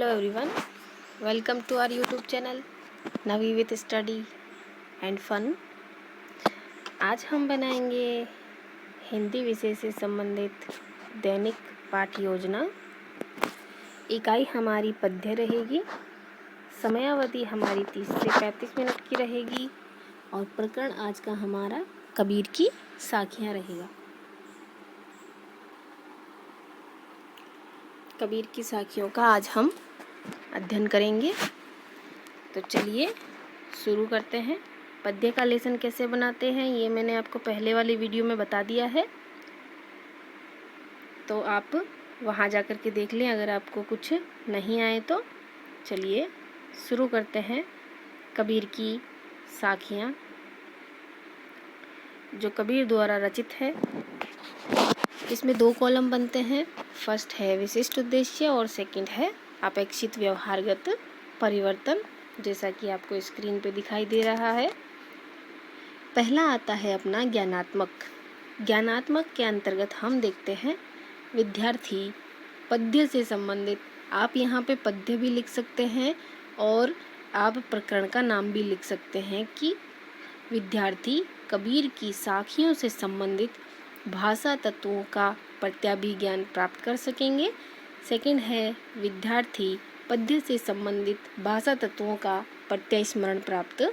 everyone, welcome to our YouTube channel Navi with study and fun. आज हम बनाएंगे हिंदी विषय से संबंधित दैनिक पाठ योजना। इकाई हमारी पद्य रहेगी, समयावधि हमारी 30 से 35 मिनट की रहेगी और प्रकरण आज का हमारा कबीर की साखियाँ रहेगा। कबीर की साखियों का आज हम अध्ययन करेंगे। तो चलिए शुरू करते हैं। पद्य का लेसन कैसे बनाते हैं ये मैंने आपको पहले वाली वीडियो में बता दिया है, तो आप वहाँ जाकर के देख लें अगर आपको कुछ नहीं आए तो। चलिए शुरू करते हैं। कबीर की साखियाँ जो कबीर द्वारा रचित है, इसमें 2 कॉलम बनते हैं। फर्स्ट है विशिष्ट उद्देश्य और सेकंड है अपेक्षित व्यवहारगत परिवर्तन, जैसा कि आपको स्क्रीन पे दिखाई दे रहा है। पहला आता है अपना ज्ञानात्मक। ज्ञानात्मक के अंतर्गत हम देखते हैं विद्यार्थी पद्य से संबंधित। आप यहाँ पे पद्य भी लिख सकते हैं और आप प्रकरण का नाम भी लिख सकते हैं कि विद्यार्थी कबीर की साखियों से संबंधित भाषा तत्वों का प्रत्याभिज्ञान प्राप्त कर सकेंगे। सेकंड है विद्यार्थी पद्य से संबंधित भाषा तत्वों का प्रत्यस्मरण प्राप्त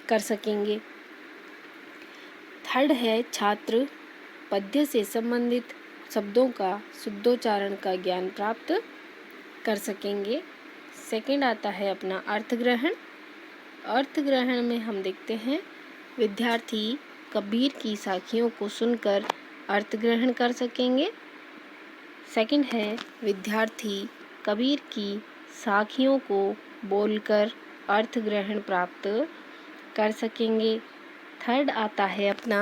कर सकेंगे। थर्ड है छात्र पद्य से संबंधित शब्दों का शुद्धोच्चारण का ज्ञान प्राप्त कर सकेंगे। सेकंड आता है अपना अर्थग्रहण। अर्थग्रहण में हम देखते हैं विद्यार्थी कबीर की साखियों को सुनकर अर्थग्रहण कर सकेंगे। सेकंड है विद्यार्थी कबीर की साखियों को बोलकर अर्थग्रहण प्राप्त कर सकेंगे। थर्ड आता है अपना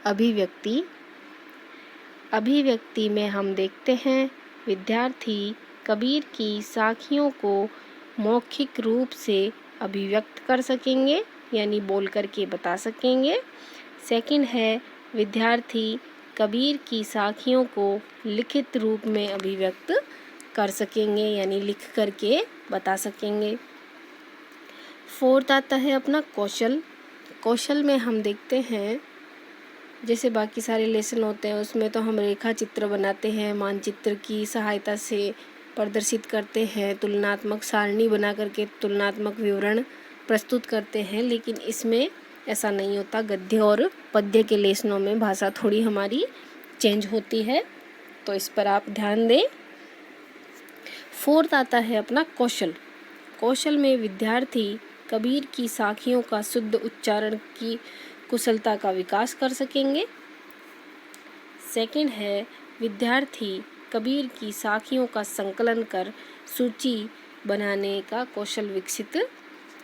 अभिव्यक्ति। अभिव्यक्ति में हम देखते हैं विद्यार्थी कबीर की साखियों को मौखिक रूप से अभिव्यक्त कर सकेंगे, यानी बोल कर के बता सकेंगे। सेकंड है विद्यार्थी कबीर की साखियों को लिखित रूप में अभिव्यक्त कर सकेंगे, यानी लिख करके बता सकेंगे। फोर्थ आता है अपना कौशल। कौशल में हम देखते हैं जैसे बाकी सारे लेसन होते हैं उसमें तो हम रेखा चित्र बनाते हैं, मानचित्र की सहायता से प्रदर्शित करते हैं, तुलनात्मक सारणी बना करके तुलनात्मक विवरण प्रस्तुत करते हैं, लेकिन इसमें ऐसा नहीं होता। गद्य और पद्य के लेसनों में भाषा थोड़ी हमारी चेंज होती है, तो इस पर आप ध्यान दें। फोर्थ आता है अपना कौशल। कौशल में विद्यार्थी कबीर की साखियों का शुद्ध उच्चारण की कुशलता का विकास कर सकेंगे। सेकंड है विद्यार्थी कबीर की साखियों का संकलन कर सूची बनाने का कौशल विकसित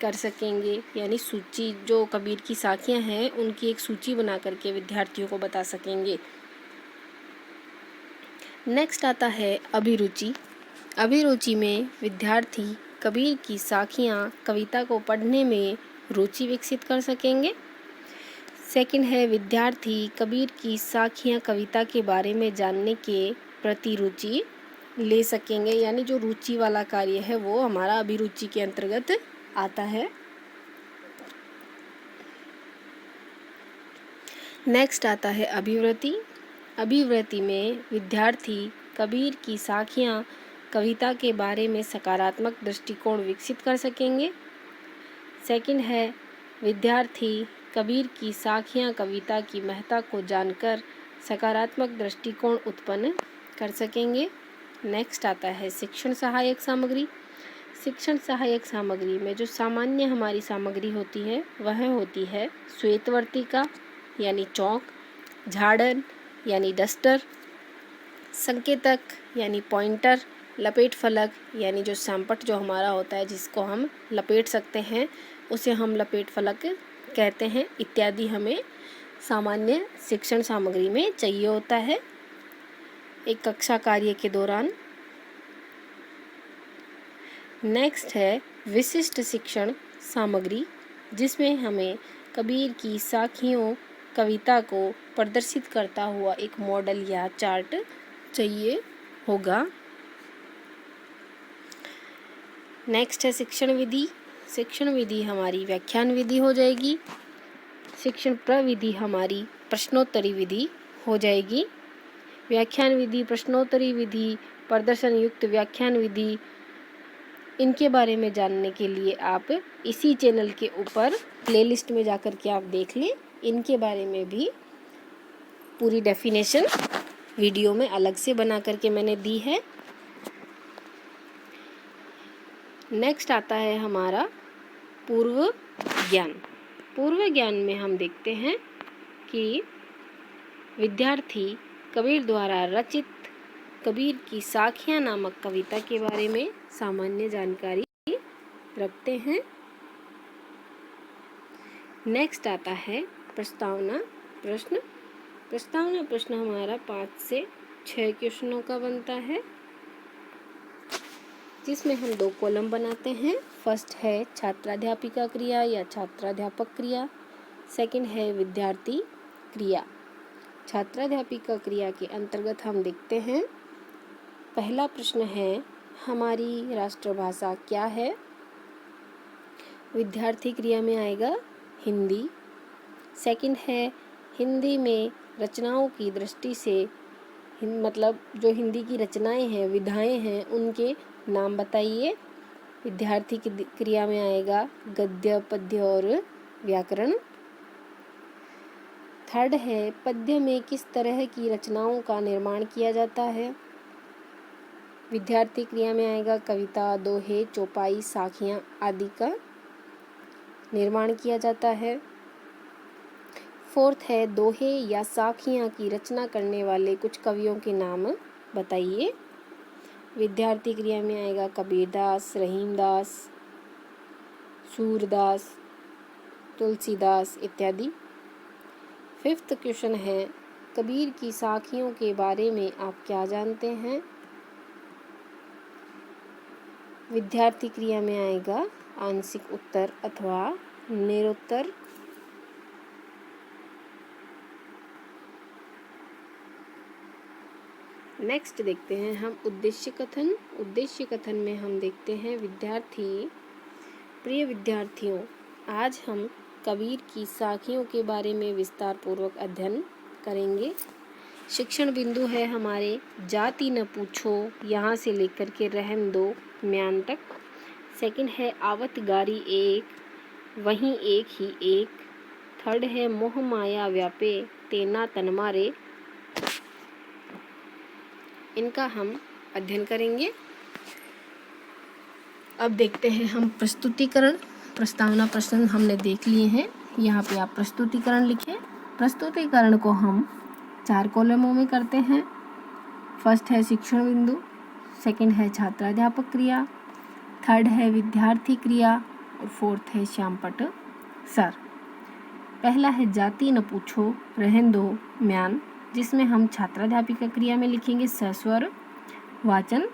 कर सकेंगे, यानी सूची जो कबीर की साखियां हैं उनकी एक सूची बना करके विद्यार्थियों को बता सकेंगे। नेक्स्ट आता है अभिरुचि। अभिरुचि में विद्यार्थी कबीर की साखियां कविता को पढ़ने में रुचि विकसित कर सकेंगे। सेकंड है विद्यार्थी कबीर की साखियां कविता के बारे में जानने के प्रति रुचि ले सकेंगे, यानी जो रुचि वाला कार्य है वो हमारा अभिरुचि के अंतर्गत आता है। नेक्स्ट आता है अभिवृत्ति। अभिवृत्ति में विद्यार्थी कबीर की साखियां कविता के बारे में सकारात्मक दृष्टिकोण विकसित कर सकेंगे। सेकंड है विद्यार्थी कबीर की साखियां कविता की महत्ता को जानकर सकारात्मक दृष्टिकोण उत्पन्न कर सकेंगे। नेक्स्ट आता है शिक्षण सहायक सामग्री। शिक्षण सहायक सामग्री में जो सामान्य हमारी सामग्री होती है वह होती है श्वेतवर्तिका यानी चौक, झाड़न यानी डस्टर, संकेतक यानी पॉइंटर, लपेट फलक यानी जो सैंपट जो हमारा होता है जिसको हम लपेट सकते हैं उसे हम लपेट फलक कहते हैं, इत्यादि हमें सामान्य शिक्षण सामग्री में चाहिए होता है एक कक्षा कार्य के दौरान। नेक्स्ट है विशिष्ट शिक्षण सामग्री, जिसमें हमें कबीर की साखियों कविता को प्रदर्शित करता हुआ एक मॉडल या चार्ट चाहिए होगा। नेक्स्ट है शिक्षण विधि। शिक्षण विधि हमारी व्याख्यान विधि हो जाएगी। शिक्षण प्रविधि हमारी प्रश्नोत्तरी विधि हो जाएगी। व्याख्यान विधि, प्रश्नोत्तरी विधि, प्रदर्शन युक्त व्याख्यान विधि, इनके बारे में जानने के लिए आप इसी चैनल के ऊपर प्लेलिस्ट में जाकर के आप देख लें। इनके बारे में भी पूरी डेफिनेशन वीडियो में अलग से बना करके मैंने दी है। नेक्स्ट आता है हमारा पूर्व ज्ञान। पूर्व ज्ञान में हम देखते हैं कि विद्यार्थी कबीर द्वारा रचित कबीर की साखियाँ नामक कविता के बारे में सामान्य जानकारी रखते हैं। नेक्स्ट आता है प्रस्तावना प्रश्न। प्रस्तावना प्रश्न हमारा 5 से 6 क्वेश्चनों का बनता है, जिसमें हम 2 कॉलम बनाते हैं। फर्स्ट है छात्राध्यापिका क्रिया या छात्राध्यापक क्रिया, सेकंड है विद्यार्थी क्रिया। छात्राध्यापिका क्रिया के अंतर्गत हम देखते हैं, पहला प्रश्न है हमारी राष्ट्रभाषा क्या है। विद्यार्थी क्रिया में आएगा हिंदी। सेकंड है हिंदी में रचनाओं की दृष्टि से मतलब जो हिंदी की रचनाएं हैं, विधाएं हैं, उनके नाम बताइए। विद्यार्थी की क्रिया में आएगा गद्य, पद्य और व्याकरण। थर्ड है पद्य में किस तरह की रचनाओं का निर्माण किया जाता है। विद्यार्थी क्रिया में आएगा कविता, दोहे, चौपाई, साखियाँ आदि का निर्माण किया जाता है। फोर्थ है दोहे या साखियाँ की रचना करने वाले कुछ कवियों के नाम बताइए। विद्यार्थी क्रिया में आएगा कबीरदास, रहीमदास, सूरदास, तुलसीदास इत्यादि। फिफ्थ क्वेश्चन है कबीर की साखियों के बारे में आप क्या जानते हैं। विद्यार्थी क्रिया में आएगा आंशिक उत्तर अथवा निरुत्तर। नेक्स्ट देखते हैं हम उद्देश्य कथन। उद्देश्य कथन में हम देखते हैं विद्यार्थी, प्रिय विद्यार्थियों, आज हम कबीर की साखियों के बारे में विस्तार पूर्वक अध्ययन करेंगे। शिक्षण बिंदु है हमारे जाति न पूछो यहाँ से लेकर के रहम दो म्यान तक। सेकंड है आवत गारी एक वहीं एक ही एक। थर्ड है मोह माया व्यापे तेना तन मारे। इनका हम अध्ययन करेंगे। अब देखते हैं हम प्रस्तुतिकरण। प्रस्तावना प्रश्न हमने देख लिए हैं। यहाँ पे आप प्रस्तुतिकरण लिखें। प्रस्तुतिकरण को हम 4 कॉलमों में करते हैं। फर्स्ट है शिक्षण बिंदु, सेकंड है छात्राध्यापक क्रिया, थर्ड है विद्यार्थी क्रिया और फोर्थ है श्यामपट सर। पहला है जाति न पूछो रहन दो म्यान, जिसमें हम छात्राध्यापिका क्रिया में लिखेंगे सस्वर वाचन।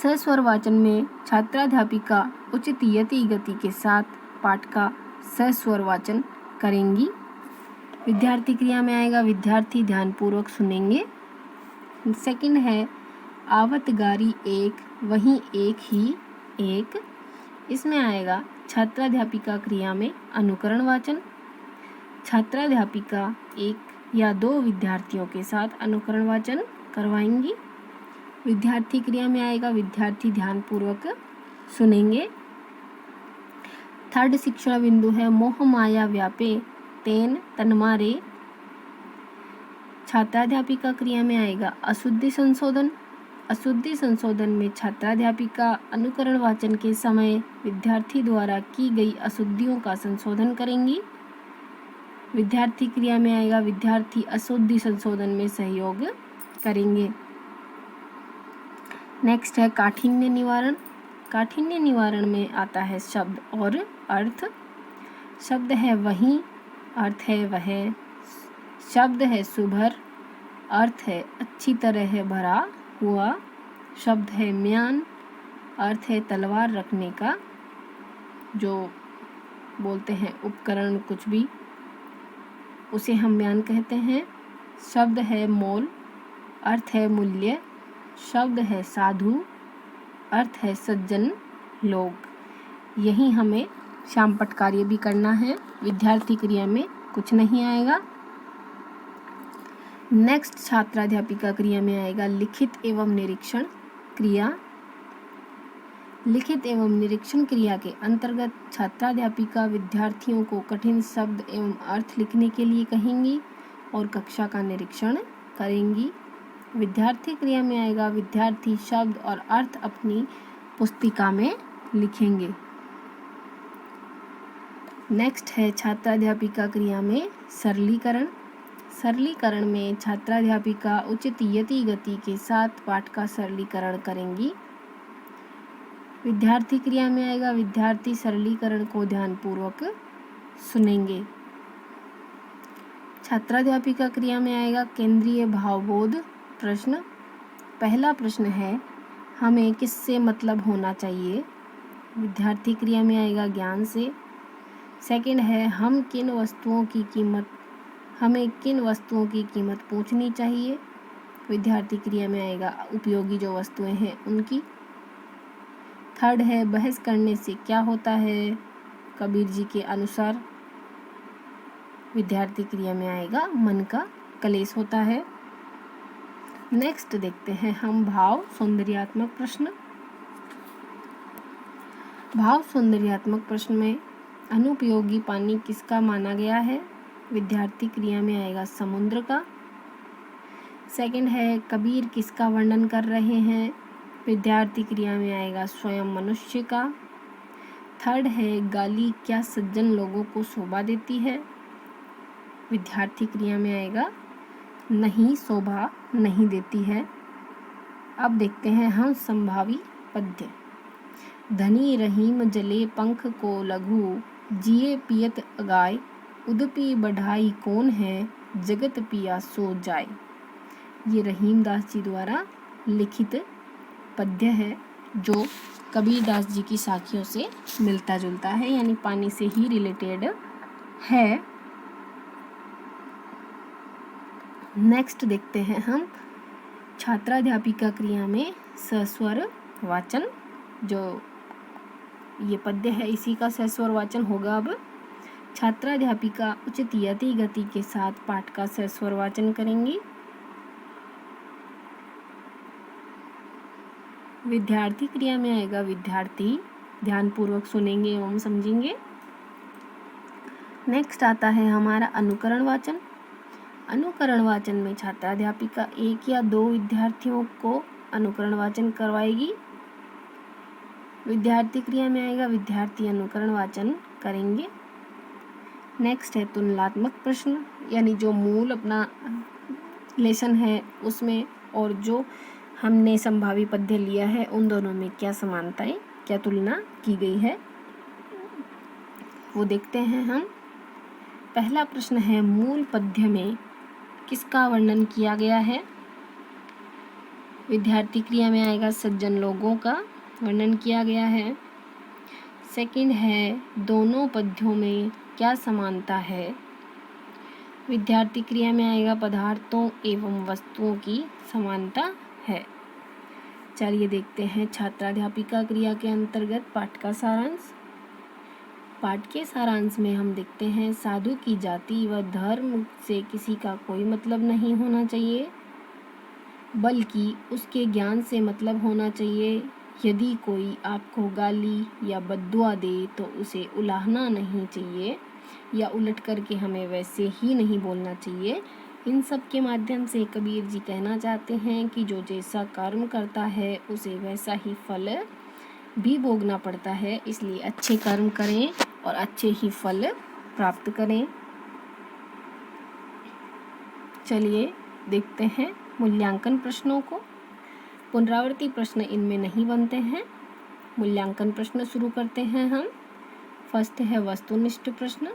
सस्वर वाचन में छात्राध्यापिका उचित यति गति के साथ पाठ का सस्वर वाचन करेंगी। विद्यार्थी क्रिया में आएगा विद्यार्थी ध्यानपूर्वक सुनेंगे। सेकंड है आवत गारी एक वहीं एक ही एक। इसमें आएगा छात्राध्यापिका क्रिया में अनुकरण वाचन। छात्राध्यापिका 1 या 2 विद्यार्थियों के साथ अनुकरण वाचन करवाएंगी। विद्यार्थी क्रिया में आएगा विद्यार्थी ध्यानपूर्वक सुनेंगे। थर्ड शिक्षण बिंदु है मोह माया व्यापे तेन तन्मारे। छात्राध्यापिका क्रिया में आएगा अशुद्धि संशोधन। अशुद्धि संशोधन में छात्राध्यापिका अनुकरण वाचन के समय विद्यार्थी द्वारा की गई अशुद्धियों का संशोधन करेंगी। विद्यार्थी क्रिया में आएगा विद्यार्थी अशुद्धि संशोधन में सहयोग करेंगे। नेक्स्ट है काठिन्य निवारण। काठिन्य निवारण में आता है शब्द और अर्थ। शब्द है वहीं, अर्थ है वह। शब्द है सुभर, अर्थ है अच्छी तरह है भरा हुआ। शब्द है म्यान, अर्थ है तलवार रखने का, जो बोलते हैं उपकरण कुछ भी, उसे हम म्यान कहते हैं। शब्द है मोल, अर्थ है मूल्य। शब्द है साधु, अर्थ है सज्जन लोग। यही हमें शामपट कार्य भी करना है, विद्यार्थी क्रिया में कुछ नहीं आएगा। नेक्स्ट छात्राध्यापिका क्रिया में आएगा लिखित एवं निरीक्षण क्रिया। लिखित एवं निरीक्षण क्रिया के अंतर्गत छात्राध्यापिका विद्यार्थियों को कठिन शब्द एवं अर्थ लिखने के लिए कहेंगी और कक्षा का निरीक्षण करेंगी। विद्यार्थी क्रिया में आएगा विद्यार्थी शब्द और अर्थ अपनी पुस्तिका में लिखेंगे। नेक्स्ट है छात्राध्यापिका क्रिया में सरलीकरण। सरलीकरण में छात्राध्यापिका उचित यति गति के साथ पाठ का सरलीकरण करेंगी। विद्यार्थी क्रिया में आएगा विद्यार्थी सरलीकरण को ध्यानपूर्वक सुनेंगे। छात्राध्यापिका क्रिया में आएगा केंद्रीय भावबोध प्रश्न। पहला प्रश्न है हमें किससे मतलब होना चाहिए। विद्यार्थी क्रिया में आएगा ज्ञान से। सेकंड है हमें किन वस्तुओं की कीमत पूछनी चाहिए। विद्यार्थी क्रिया में आएगा उपयोगी जो वस्तुएं हैं उनकी। थर्ड है बहस करने से क्या होता है कबीर जी के अनुसार। विद्यार्थी क्रिया में आएगा मन का कलेश होता है। नेक्स्ट देखते हैं हम भाव सौंदर्यात्मक प्रश्न। भाव सौंदर्यात्मक प्रश्न में अनुपयोगी पानी किसका माना गया है। विद्यार्थी क्रिया में आएगा समुद्र का। सेकंड है कबीर किसका वर्णन कर रहे हैं। विद्यार्थी क्रिया में आएगा स्वयं मनुष्य का। थर्ड है गाली क्या सज्जन लोगों को शोभा देती है। विद्यार्थी क्रिया में आएगा नहीं शोभा नहीं देती है। अब देखते हैं हम संभावी पद्य। धनी रहीम जले पंख को लघु जिए पियत अगाय उदपी बढ़ाई कौन है जगत पिया सो जाए। ये रहीम दास जी द्वारा लिखित पद्य है जो कबीर दास जी की साखियों से मिलता जुलता है, यानी पानी से ही रिलेटेड है। नेक्स्ट देखते हैं हम छात्राध्यापिका क्रिया में सस्वर वाचन। जो ये पद्य है इसी का सस्वर वाचन होगा। अब छात्राध्यापिका उचित यति गति के साथ पाठ का सस्वर वाचन करेंगी। विद्यार्थी क्रिया में आएगा विद्यार्थी ध्यानपूर्वक सुनेंगे एवं समझेंगे। नेक्स्ट आता है हमारा अनुकरण वाचन। अनुकरण वाचन में छात्राध्यापिका एक या दो विद्यार्थियों को अनुकरण वाचन करवाएगी। विद्यार्थी क्रिया में आएगा विद्यार्थी अनुकरण वाचन करेंगे। नेक्स्ट है तुलनात्मक प्रश्न, यानी जो मूल अपना लेसन है उसमें और जो हमने संभावी पद्य लिया है उन दोनों में क्या समानताएं क्या तुलना की गई है वो देखते हैं हम। पहला प्रश्न है मूल पद्य में किसका वर्णन किया गया है। विद्यार्थी क्रिया में आएगा सज्जन लोगों का वर्णन किया गया है। सेकंड है दोनों पद्यों में क्या समानता है। विद्यार्थी क्रिया में आएगा पदार्थों एवं वस्तुओं की समानता है। चलिए देखते हैं छात्राध्यापिका क्रिया के अंतर्गत पाठ का सारांश। पाठ के सारांश में हम देखते हैं साधु की जाति व धर्म से किसी का कोई मतलब नहीं होना चाहिए, बल्कि उसके ज्ञान से मतलब होना चाहिए। यदि कोई आपको गाली या बद्दुआ दे तो उसे उलाहना नहीं चाहिए या उलट करके हमें वैसे ही नहीं बोलना चाहिए। इन सब के माध्यम से कबीर जी कहना चाहते हैं कि जो जैसा कर्म करता है उसे वैसा ही फल भी भोगना पड़ता है, इसलिए अच्छे कर्म करें और अच्छे ही फल प्राप्त करें। चलिए देखते हैं मूल्यांकन प्रश्नों को। पुनरावृत्ति प्रश्न इनमें नहीं बनते हैं। मूल्यांकन प्रश्न शुरू करते हैं हम। फर्स्ट है वस्तुनिष्ठ प्रश्न।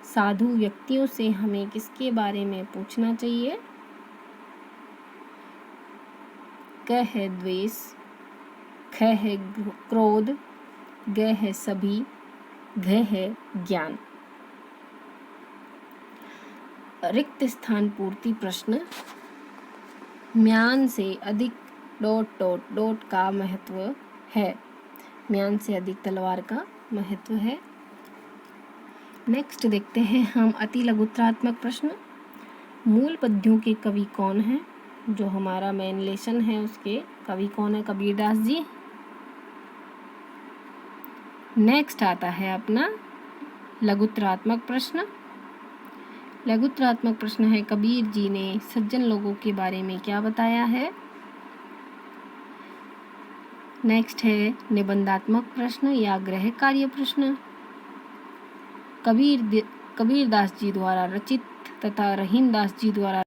साधु व्यक्तियों से हमें किसके बारे में पूछना चाहिए। क है द्वेष, ख है क्रोध, ग है सभी, घ है ज्ञान। रिक्त स्थान पूर्ति प्रश्न। म्यान से अधिक ... का महत्व है। म्यान से अधिक तलवार का महत्व है। नेक्स्ट देखते हैं हम अति लघुत्रात्मक प्रश्न। मूल पद्यों के कवि कौन हैं? जो हमारा मेन लेसन है उसके कवि कौन है? कबीरदास जी। नेक्स्ट आता है अपना लघुत्रात्मक प्रश्न। लघुत्रात्मक प्रश्न है कबीर जी ने सज्जन लोगों के बारे में क्या बताया है? नेक्स्ट है निबंधात्मक प्रश्न या गृह कार्य प्रश्न। कबीरदास जी द्वारा रचित तथा रहीमदास जी द्वारा